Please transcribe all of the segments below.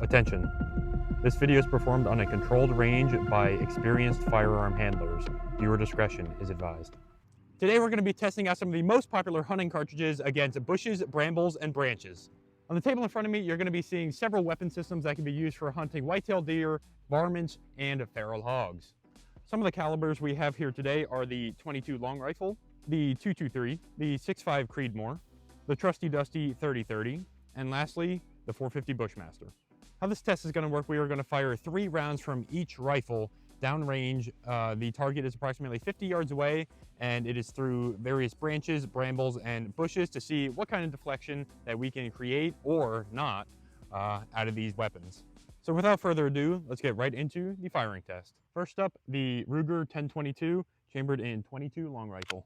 Attention. This video is performed on a controlled range by experienced firearm handlers. Viewer discretion is advised. Today we're going to be testing out some of the most popular hunting cartridges against bushes, brambles, and branches. On the table in front of me, you're going to be seeing several weapon systems that can be used for hunting white-tailed deer, varmints, and feral hogs. Some of the calibers we have here today are the .22 long rifle, the .223, the .65 Creedmoor, the trusty dusty 30-30, and lastly, the .450 Bushmaster. How this test is going to work, we are going to fire 3 rounds from each rifle downrange. The target is approximately 50 yards away, and it is through various branches, brambles, and bushes to see what kind of deflection that we can create or not out of these weapons. So without further ado, let's get right into the firing test. First up, the Ruger 1022 chambered in .22 long rifle.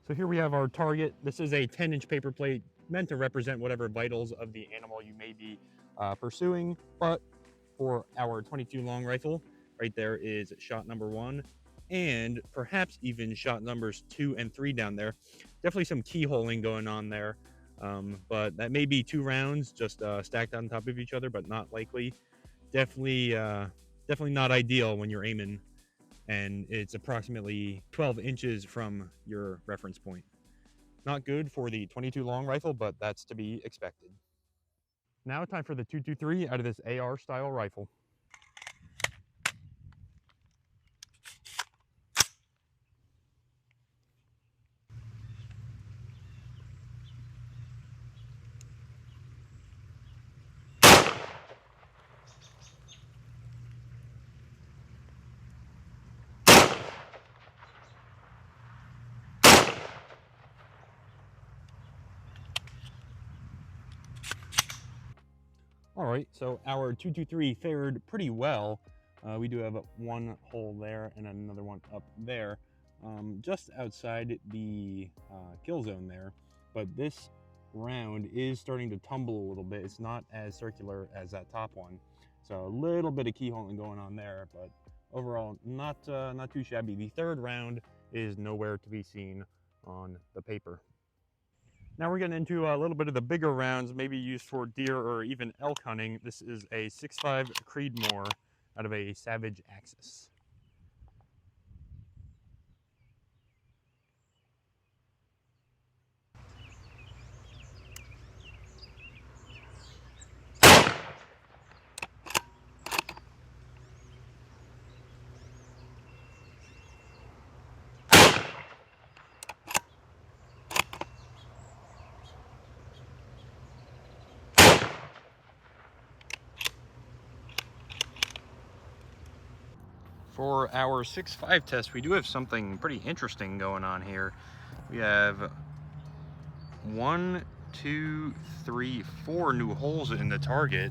So here we have our target. This is a 10-inch paper plate meant to represent whatever vitals of the animal you may be pursuing. But for our .22 long rifle, right there is shot number 1, and perhaps even shot numbers 2 and 3 down there. Definitely some keyholing going on there, but that may be 2 rounds just stacked on top of each other, but not likely. Definitely not ideal when you're aiming, and it's approximately 12 inches from your reference point. Not good for the .22 long rifle, but that's to be expected. Now time for the .223 out of this AR style rifle. All right, so our .223 fared pretty well. We do have one hole there and another one up there, just outside the kill zone there. But this round is starting to tumble a little bit. It's not as circular as that top one, so a little bit of keyholing going on there. But overall, not too shabby. The third round is nowhere to be seen on the paper. Now we're getting into a little bit of the bigger rounds, maybe used for deer or even elk hunting. This is a .65 Creedmoor out of a Savage Axis. For our 6.5 test, we do have something pretty interesting going on here. We have 1, 2, 3, 4 new holes in the target.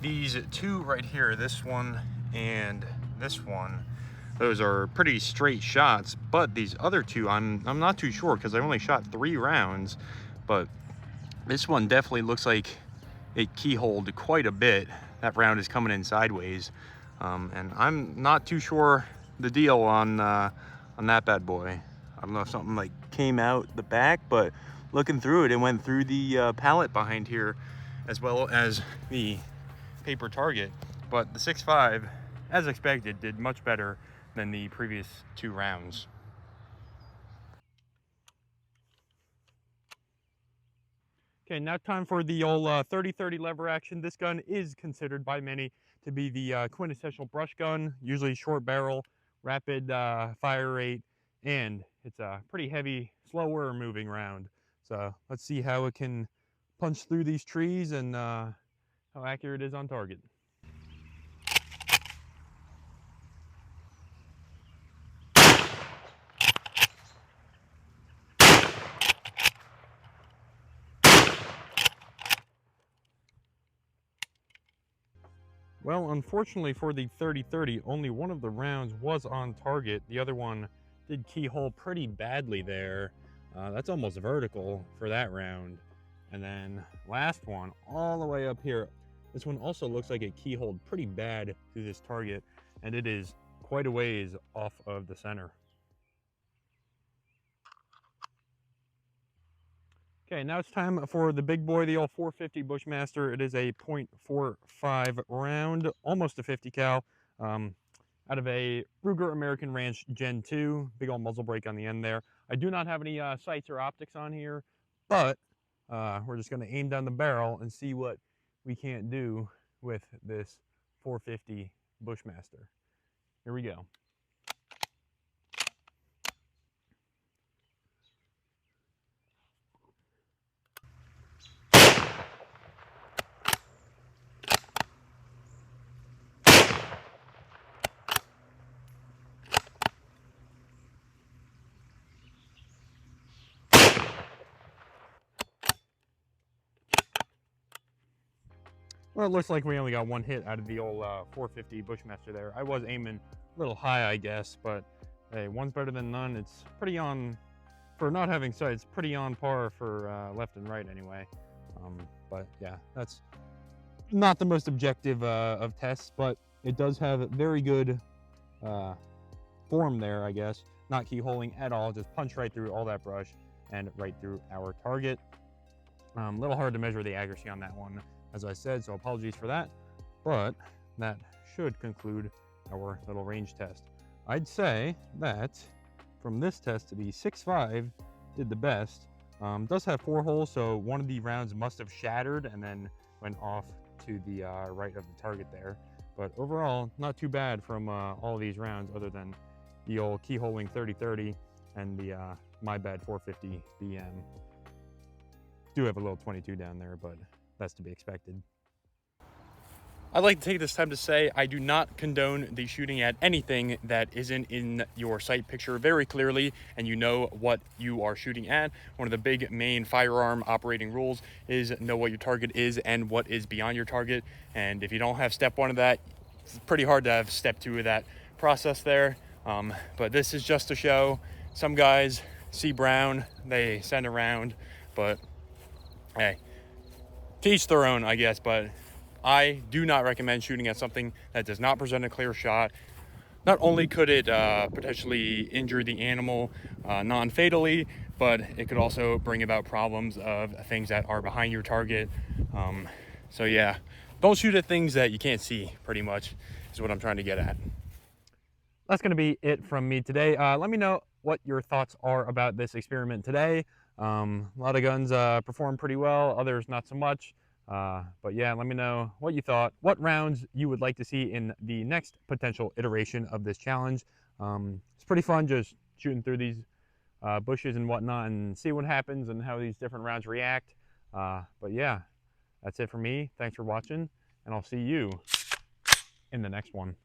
These 2 right here, this one and this one, those are pretty straight shots, but these other 2, I'm not too sure because I only shot 3 rounds, but this one definitely looks like it keyholed quite a bit. That round is coming in sideways. And I'm not too sure the deal on that bad boy. I don't know if something like came out the back, but looking through it, it went through the pallet behind here, as well as the paper target. But the 6.5, as expected, did much better than the previous 2 rounds. Okay, now time for the old 30-30 lever action. This gun is considered by many to be the quintessential brush gun, usually short barrel, rapid fire rate, and it's a pretty heavy, slower moving round. So let's see how it can punch through these trees and how accurate it is on target. Well, unfortunately for the 30-30, only one of the rounds was on target. The other one did keyhole pretty badly there. That's almost vertical for that round. And then last one, all the way up here, This one also looks like it keyholed pretty bad to this target, and it is quite a ways off of the center. Okay, now it's time for the big boy, the old 450 Bushmaster. It is a .45 round, almost a 50 cal, out of a Ruger American Ranch Gen 2. Big old muzzle brake on the end there. I do not have any sights or optics on here, but we're just going to aim down the barrel and see what we can't do with this 450 Bushmaster. Here we go. Well, it looks like we only got one hit out of the old 450 Bushmaster there. I was aiming a little high, I guess, but hey, one's better than none. It's pretty on, for not having sights, pretty on par for left and right anyway. But yeah, that's not the most objective of tests, but it does have very good form there, I guess. Not keyholing at all, just punch right through all that brush and right through our target. A little hard to measure the accuracy on that one, as I said, so apologies for that. But that should conclude our little range test. I'd say that from this test, the 6.5 did the best. Does have 4 holes, so one of the rounds must have shattered and then went off to the right of the target there. But overall, not too bad from all of these rounds, other than the old keyholing 30-30 and the my bad 450 BM. Do have a little 22 down there, but that's to be expected. I'd like to take this time to say I do not condone the shooting at anything that isn't in your sight picture very clearly and you know what you are shooting at. One of the big main firearm operating rules is know what your target is and what is beyond your target. And if you don't have step 1 of that, it's pretty hard to have step 2 of that process there. But this is just a show. Some guys see brown, they send around, but hey, to each their own, I guess. But I do not recommend shooting at something that does not present a clear shot. Not only could it potentially injure the animal non-fatally, but it could also bring about problems of things that are behind your target. So yeah, don't shoot at things that you can't see, pretty much, is what I'm trying to get at. That's going to be it from me today. Let me know what your thoughts are about this experiment today. A lot of guns perform pretty well, others not so much. But yeah, let me know what you thought, what rounds you would like to see in the next potential iteration of this challenge. It's pretty fun just shooting through these bushes and whatnot and see what happens and how these different rounds react. But yeah, that's it for me. Thanks for watching, and I'll see you in the next one.